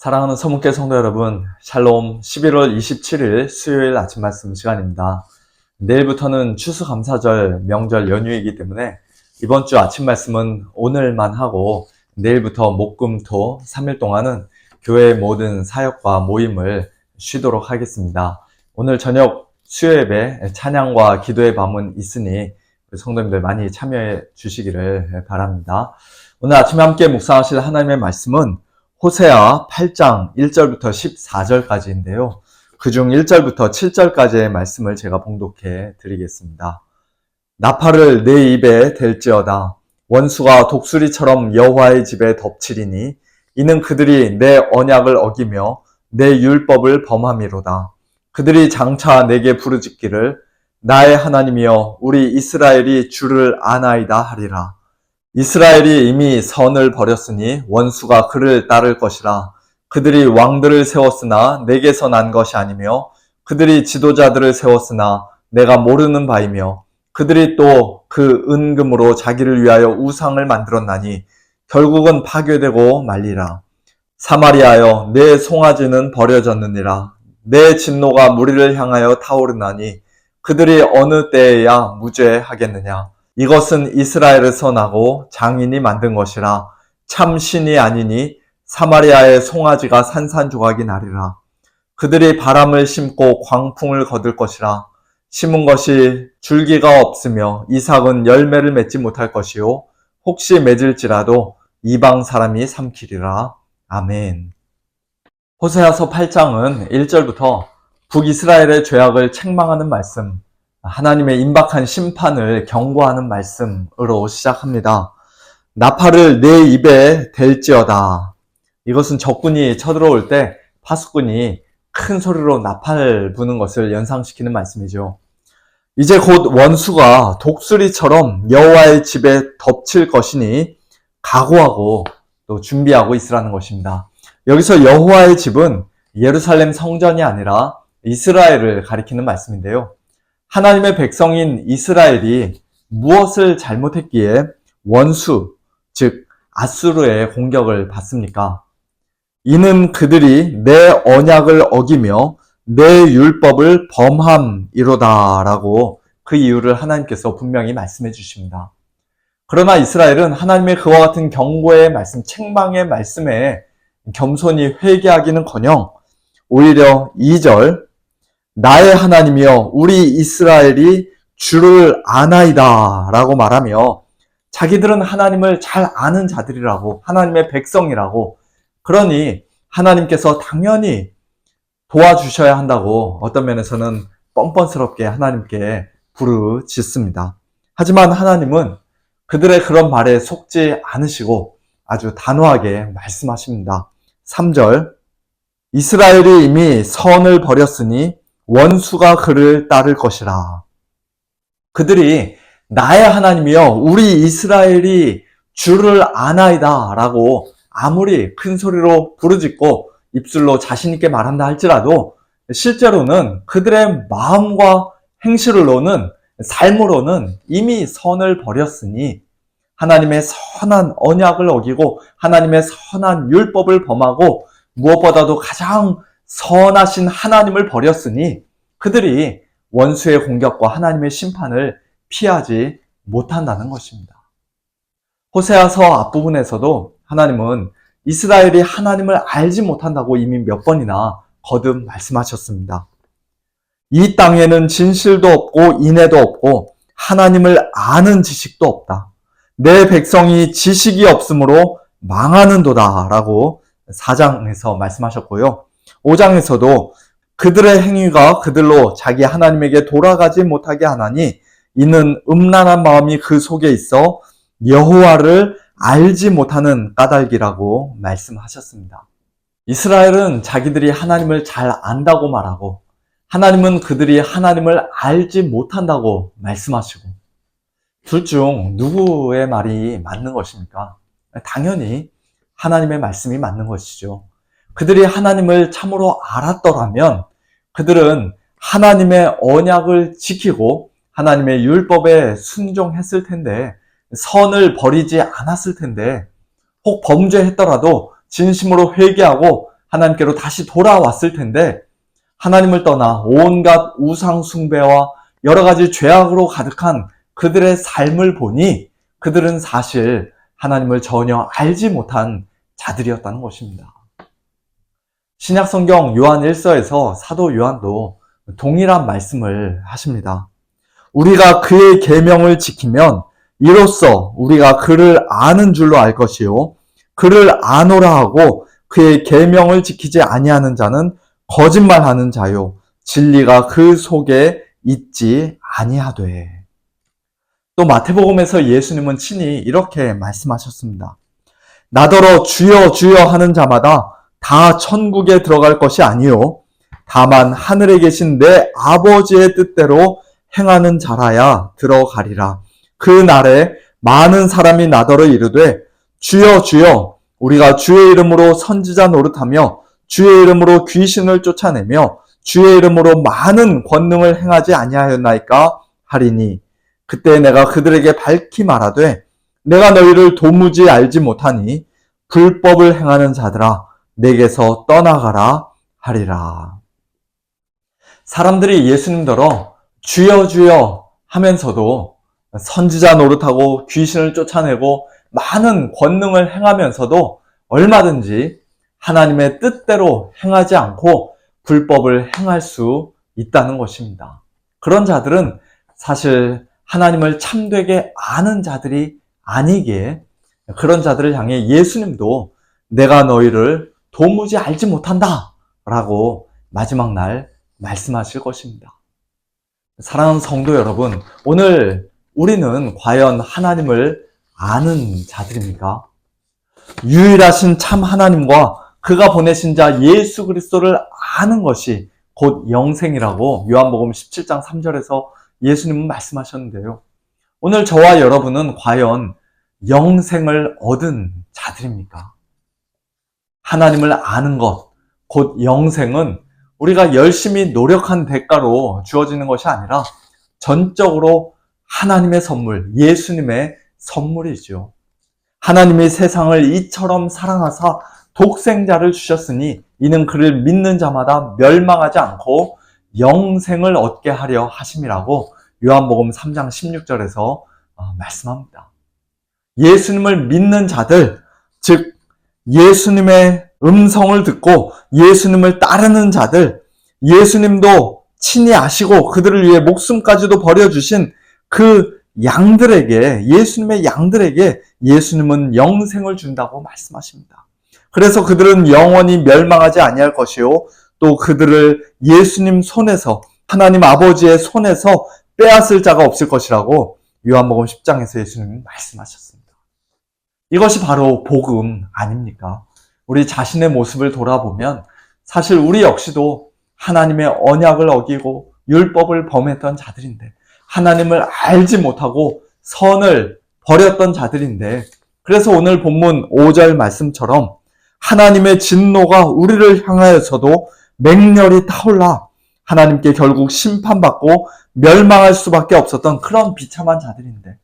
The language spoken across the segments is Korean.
사랑하는 서문계 성도 여러분, 샬롬. 11월 27일 수요일 아침 말씀 시간입니다. 내일부터는 추수감사절 명절 연휴이기 때문에 이번 주 아침 말씀은 오늘만 하고 내일부터 목, 금, 토 3일 동안은 교회의 모든 사역과 모임을 쉬도록 하겠습니다. 오늘 저녁 수요예배 찬양과 기도의 밤은 있으니 성도님들 많이 참여해 주시기를 바랍니다. 오늘 아침에 함께 묵상하실 하나님의 말씀은 호세아 8장 1절부터 14절까지인데요. 그중 1절부터 7절까지의 말씀을 제가 봉독해 드리겠습니다. 나팔을 내 입에 댈지어다. 원수가 독수리처럼 여호와의 집에 덮치리니 이는 그들이 내 언약을 어기며 내 율법을 범함이로다. 그들이 장차 내게 부르짖기를 나의 하나님이여 우리 이스라엘이 주를 아나이다 하리라. 이스라엘이 이미 선을 버렸으니 원수가 그를 따를 것이라. 그들이 왕들을 세웠으나 내게서 난 것이 아니며 그들이 지도자들을 세웠으나 내가 모르는 바이며 그들이 또 그 은금으로 자기를 위하여 우상을 만들었나니 결국은 파괴되고 말리라. 사마리아여 내 송아지는 버려졌느니라. 내 진노가 무리를 향하여 타오르나니 그들이 어느 때에야 무죄하겠느냐. 이것은 이스라엘에서 나고 장인이 만든 것이라. 참 신이 아니니 사마리아의 송아지가 산산조각이 나리라. 그들이 바람을 심고 광풍을 거둘 것이라. 심은 것이 줄기가 없으며 이삭은 열매를 맺지 못할 것이요 혹시 맺을지라도 이방 사람이 삼키리라. 아멘. 호세아서 8장은 1절부터 북이스라엘의 죄악을 책망하는 말씀, 하나님의 임박한 심판을 경고하는 말씀으로 시작합니다. 나팔을 내 입에 댈지어다. 이것은 적군이 쳐들어올 때 파수꾼이 큰 소리로 나팔 부는 것을 연상시키는 말씀이죠. 이제 곧 원수가 독수리처럼 여호와의 집에 덮칠 것이니 각오하고 또 준비하고 있으라는 것입니다. 여기서 여호와의 집은 예루살렘 성전이 아니라 이스라엘을 가리키는 말씀인데요. 하나님의 백성인 이스라엘이 무엇을 잘못했기에 원수, 즉 아수르의 공격을 받습니까? 이는 그들이 내 언약을 어기며 내 율법을 범함이로다 라고 그 이유를 하나님께서 분명히 말씀해 주십니다. 그러나 이스라엘은 하나님의 그와 같은 경고의 말씀, 책망의 말씀에 겸손히 회개하기는커녕 오히려 2절 나의 하나님이여 우리 이스라엘이 주를 아나이다 라고 말하며 자기들은 하나님을 잘 아는 자들이라고, 하나님의 백성이라고, 그러니 하나님께서 당연히 도와주셔야 한다고 어떤 면에서는 뻔뻔스럽게 하나님께 부르짖습니다. 하지만 하나님은 그들의 그런 말에 속지 않으시고 아주 단호하게 말씀하십니다. 3절 이스라엘이 이미 선을 버렸으니 원수가 그를 따를 것이라. 그들이 나의 하나님이여 우리 이스라엘이 주를 아나이다 라고 아무리 큰 소리로 부르짖고 입술로 자신 있게 말한다 할지라도 실제로는 그들의 마음과 행실로는, 삶으로는 이미 선을 버렸으니 하나님의 선한 언약을 어기고 하나님의 선한 율법을 범하고 무엇보다도 가장 선하신 하나님을 버렸으니 그들이 원수의 공격과 하나님의 심판을 피하지 못한다는 것입니다. 호세아서 앞부분에서도 하나님은 이스라엘이 하나님을 알지 못한다고 이미 몇 번이나 거듭 말씀하셨습니다. 이 땅에는 진실도 없고 인애도 없고 하나님을 아는 지식도 없다. 내 백성이 지식이 없으므로 망하는도다 라고 4장에서 말씀하셨고요. 5장에서도 그들의 행위가 그들로 자기 하나님에게 돌아가지 못하게 하나니 이는 음란한 마음이 그 속에 있어 여호와를 알지 못하는 까닭이라고 말씀하셨습니다. 이스라엘은 자기들이 하나님을 잘 안다고 말하고 하나님은 그들이 하나님을 알지 못한다고 말씀하시고 둘 중 누구의 말이 맞는 것입니까? 당연히 하나님의 말씀이 맞는 것이죠. 그들이 하나님을 참으로 알았더라면 그들은 하나님의 언약을 지키고 하나님의 율법에 순종했을 텐데 선을 버리지 않았을 텐데 혹 범죄했더라도 진심으로 회개하고 하나님께로 다시 돌아왔을 텐데 하나님을 떠나 온갖 우상 숭배와 여러 가지 죄악으로 가득한 그들의 삶을 보니 그들은 사실 하나님을 전혀 알지 못한 자들이었다는 것입니다. 신약성경 요한 1서에서 사도 요한도 동일한 말씀을 하십니다. 우리가 그의 계명을 지키면 이로써 우리가 그를 아는 줄로 알 것이요 그를 아노라 하고 그의 계명을 지키지 아니하는 자는 거짓말하는 자요 진리가 그 속에 있지 아니하되. 또 마태복음에서 예수님은 친히 이렇게 말씀하셨습니다. 나더러 주여 주여 하는 자마다 다 천국에 들어갈 것이 아니요 다만 하늘에 계신 내 아버지의 뜻대로 행하는 자라야 들어가리라. 그 날에 많은 사람이 나더러 이르되 주여 주여 우리가 주의 이름으로 선지자 노릇하며 주의 이름으로 귀신을 쫓아내며 주의 이름으로 많은 권능을 행하지 아니하였나이까 하리니 그때 내가 그들에게 밝히 말하되 내가 너희를 도무지 알지 못하니 불법을 행하는 자들아 내게서 떠나가라 하리라. 사람들이 예수님더러 주여 주여 하면서도 선지자 노릇하고 귀신을 쫓아내고 많은 권능을 행하면서도 얼마든지 하나님의 뜻대로 행하지 않고 불법을 행할 수 있다는 것입니다. 그런 자들은 사실 하나님을 참되게 아는 자들이 아니기에 그런 자들을 향해 예수님도 내가 너희를 도무지 알지 못한다 라고 마지막 날 말씀하실 것입니다. 사랑하는 성도 여러분, 오늘 우리는 과연 하나님을 아는 자들입니까? 유일하신 참 하나님과 그가 보내신 자 예수 그리스도를 아는 것이 곧 영생이라고 요한복음 17장 3절에서 예수님은 말씀하셨는데요. 오늘 저와 여러분은 과연 영생을 얻은 자들입니까? 하나님을 아는 것, 곧 영생은 우리가 열심히 노력한 대가로 주어지는 것이 아니라 전적으로 하나님의 선물, 예수님의 선물이죠. 하나님이 세상을 이처럼 사랑하사 독생자를 주셨으니 이는 그를 믿는 자마다 멸망하지 않고 영생을 얻게 하려 하심이라고 요한복음 3장 16절에서 말씀합니다. 예수님을 믿는 자들, 즉 예수님의 음성을 듣고 예수님을 따르는 자들, 예수님도 친히 아시고 그들을 위해 목숨까지도 버려주신 그 양들에게, 예수님의 양들에게 예수님은 영생을 준다고 말씀하십니다. 그래서 그들은 영원히 멸망하지 아니할 것이요 또 그들을 예수님 손에서, 하나님 아버지의 손에서 빼앗을 자가 없을 것이라고 요한복음 10장에서 예수님이 말씀하셨습니다. 이것이 바로 복음 아닙니까? 우리 자신의 모습을 돌아보면 사실 우리 역시도 하나님의 언약을 어기고 율법을 범했던 자들인데, 하나님을 알지 못하고 선을 버렸던 자들인데, 그래서 오늘 본문 5절 말씀처럼 하나님의 진노가 우리를 향하여서도 맹렬히 타올라 하나님께 결국 심판받고 멸망할 수밖에 없었던 그런 비참한 자들인데,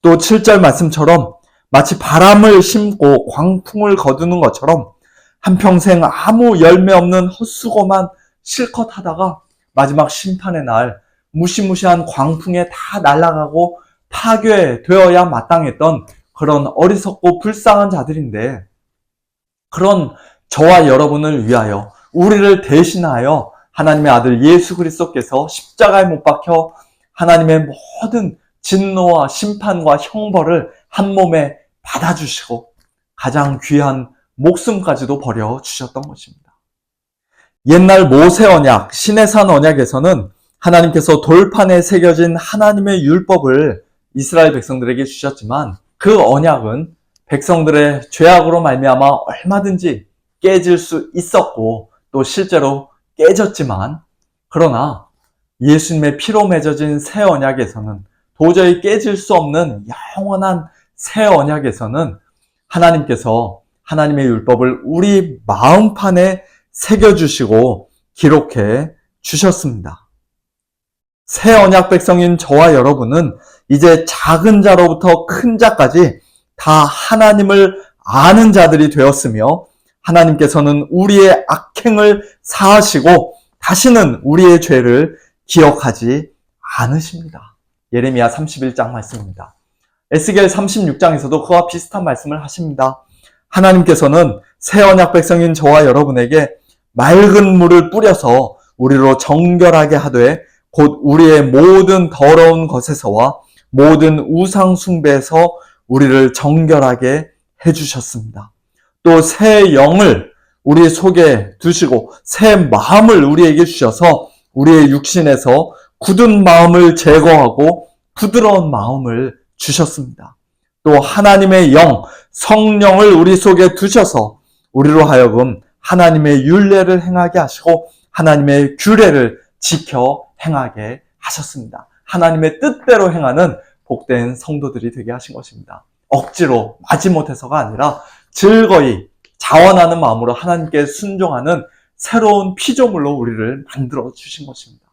또 7절 말씀처럼 마치 바람을 심고 광풍을 거두는 것처럼 한평생 아무 열매 없는 헛수고만 실컷 하다가 마지막 심판의 날 무시무시한 광풍에 다 날아가고 파괴되어야 마땅했던 그런 어리석고 불쌍한 자들인데, 그런 저와 여러분을 위하여, 우리를 대신하여 하나님의 아들 예수 그리스도께서 십자가에 못 박혀 하나님의 모든 진노와 심판과 형벌을 한 몸에 받아주시고 가장 귀한 목숨까지도 버려주셨던 것입니다. 옛날 모세 언약, 시내산 언약에서는 하나님께서 돌판에 새겨진 하나님의 율법을 이스라엘 백성들에게 주셨지만 그 언약은 백성들의 죄악으로 말미암아 얼마든지 깨질 수 있었고 또 실제로 깨졌지만, 그러나 예수님의 피로 맺어진 새 언약에서는, 도저히 깨질 수 없는 영원한 새 언약에서는 하나님께서 하나님의 율법을 우리 마음판에 새겨주시고 기록해 주셨습니다. 새 언약 백성인 저와 여러분은 이제 작은 자로부터 큰 자까지 다 하나님을 아는 자들이 되었으며, 하나님께서는 우리의 악행을 사하시고 다시는 우리의 죄를 기억하지 않으십니다. 예레미야 31장 말씀입니다. 에스겔 36장에서도 그와 비슷한 말씀을 하십니다. 하나님께서는 새 언약 백성인 저와 여러분에게 맑은 물을 뿌려서 우리로 정결하게 하되 곧 우리의 모든 더러운 것에서와 모든 우상 숭배에서 우리를 정결하게 해주셨습니다. 또 새 영을 우리 속에 두시고 새 마음을 우리에게 주셔서 우리의 육신에서 굳은 마음을 제거하고 부드러운 마음을 주셨습니다. 또 하나님의 영, 성령을 우리 속에 두셔서 우리로 하여금 하나님의 율례를 행하게 하시고 하나님의 규례를 지켜 행하게 하셨습니다. 하나님의 뜻대로 행하는 복된 성도들이 되게 하신 것입니다. 억지로 마지못해서가 아니라 즐거이 자원하는 마음으로 하나님께 순종하는 새로운 피조물로 우리를 만들어 주신 것입니다.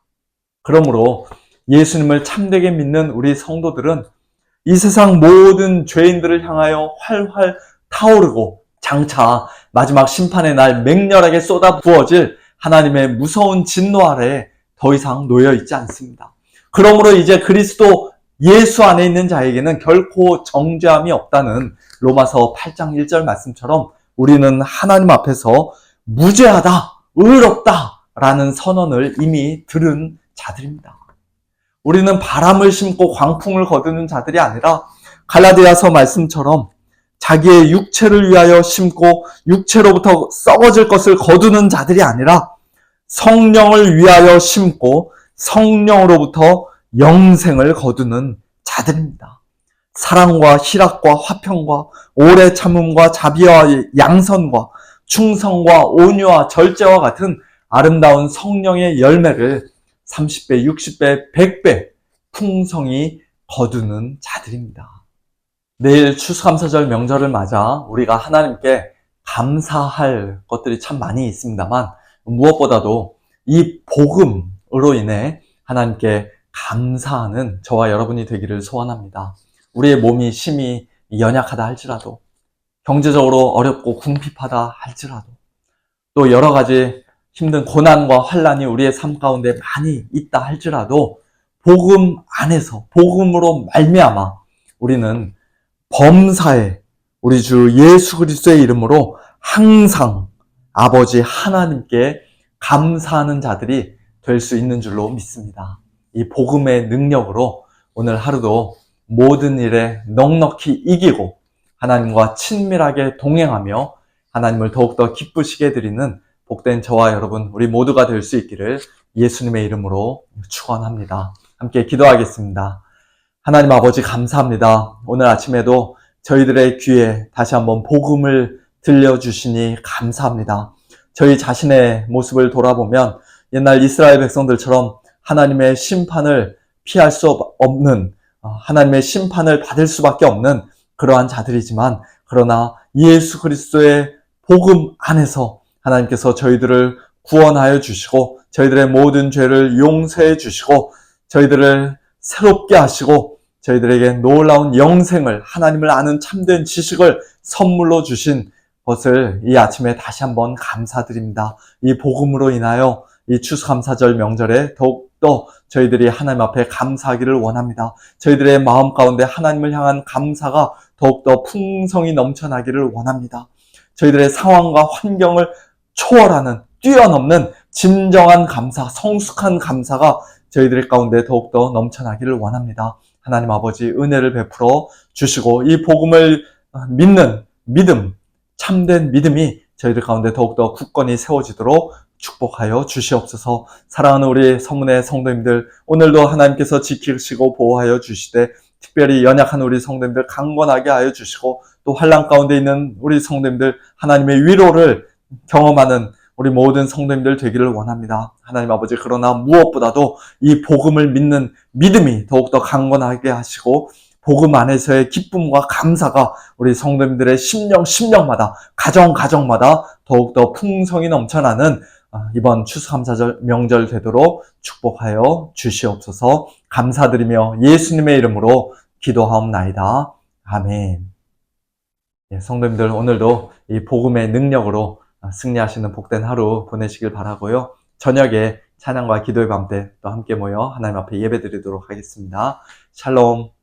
그러므로 예수님을 참되게 믿는 우리 성도들은 이 세상 모든 죄인들을 향하여 활활 타오르고 장차 마지막 심판의 날 맹렬하게 쏟아 부어질 하나님의 무서운 진노 아래에 더 이상 놓여 있지 않습니다. 그러므로 이제 그리스도 예수 안에 있는 자에게는 결코 정죄함이 없다는 로마서 8장 1절 말씀처럼 우리는 하나님 앞에서 무죄하다, 의롭다 라는 선언을 이미 들은 자들입니다. 우리는 바람을 심고 광풍을 거두는 자들이 아니라 갈라디아서 말씀처럼 자기의 육체를 위하여 심고 육체로부터 썩어질 것을 거두는 자들이 아니라 성령을 위하여 심고 성령으로부터 영생을 거두는 자들입니다. 사랑과 희락과 화평과 오래 참음과 자비와 양선과 충성과 온유와 절제와 같은 아름다운 성령의 열매를 30배, 60배, 100배 풍성히 거두는 자들입니다. 내일 추수감사절 명절을 맞아 우리가 하나님께 감사할 것들이 참 많이 있습니다만 무엇보다도 이 복음으로 인해 하나님께 감사하는 저와 여러분이 되기를 소원합니다. 우리의 몸이 심히 연약하다 할지라도, 경제적으로 어렵고 궁핍하다 할지라도, 또 여러 가지 힘든 고난과 환난이 우리의 삶 가운데 많이 있다 할지라도 복음 안에서, 복음으로 말미암아 우리는 범사에 우리 주 예수 그리스도의 이름으로 항상 아버지 하나님께 감사하는 자들이 될 수 있는 줄로 믿습니다. 이 복음의 능력으로 오늘 하루도 모든 일에 넉넉히 이기고 하나님과 친밀하게 동행하며 하나님을 더욱더 기쁘시게 드리는 복된 저와 여러분 우리 모두가 될 수 있기를 예수님의 이름으로 축원합니다. 함께 기도하겠습니다. 하나님 아버지 감사합니다. 오늘 아침에도 저희들의 귀에 다시 한번 복음을 들려주시니 감사합니다. 저희 자신의 모습을 돌아보면 옛날 이스라엘 백성들처럼 하나님의 심판을 피할 수 없는, 하나님의 심판을 받을 수밖에 없는 그러한 자들이지만, 그러나 예수 그리스도의 복음 안에서 하나님께서 저희들을 구원하여 주시고 저희들의 모든 죄를 용서해 주시고 저희들을 새롭게 하시고 저희들에게 놀라운 영생을, 하나님을 아는 참된 지식을 선물로 주신 것을 이 아침에 다시 한번 감사드립니다. 이 복음으로 인하여 이 추수감사절 명절에 더욱더 저희들이 하나님 앞에 감사하기를 원합니다. 저희들의 마음 가운데 하나님을 향한 감사가 더욱더 풍성히 넘쳐나기를 원합니다. 저희들의 상황과 환경을 초월하는, 뛰어넘는 진정한 감사, 성숙한 감사가 저희들 가운데 더욱더 넘쳐나기를 원합니다. 하나님 아버지 은혜를 베풀어 주시고 이 복음을 믿는 믿음, 참된 믿음이 저희들 가운데 더욱더 굳건히 세워지도록 축복하여 주시옵소서. 사랑하는 우리 성문의 성도님들, 오늘도 하나님께서 지키시고 보호하여 주시되 특별히 연약한 우리 성도님들 강건하게 하여 주시고 또 환난 가운데 있는 우리 성도님들 하나님의 위로를 경험하는 우리 모든 성도님들 되기를 원합니다. 하나님 아버지, 그러나 무엇보다도 이 복음을 믿는 믿음이 더욱더 강건하게 하시고 복음 안에서의 기쁨과 감사가 우리 성도님들의 심령마다, 가정마다 더욱더 풍성이 넘쳐나는 이번 추수감사절 명절 되도록 축복하여 주시옵소서. 감사드리며 예수님의 이름으로 기도하옵나이다. 아멘. 성도님들 오늘도 이 복음의 능력으로 승리하시는 복된 하루 보내시길 바라고요. 저녁에 찬양과 기도의 밤 때 또 함께 모여 하나님 앞에 예배드리도록 하겠습니다. 샬롬.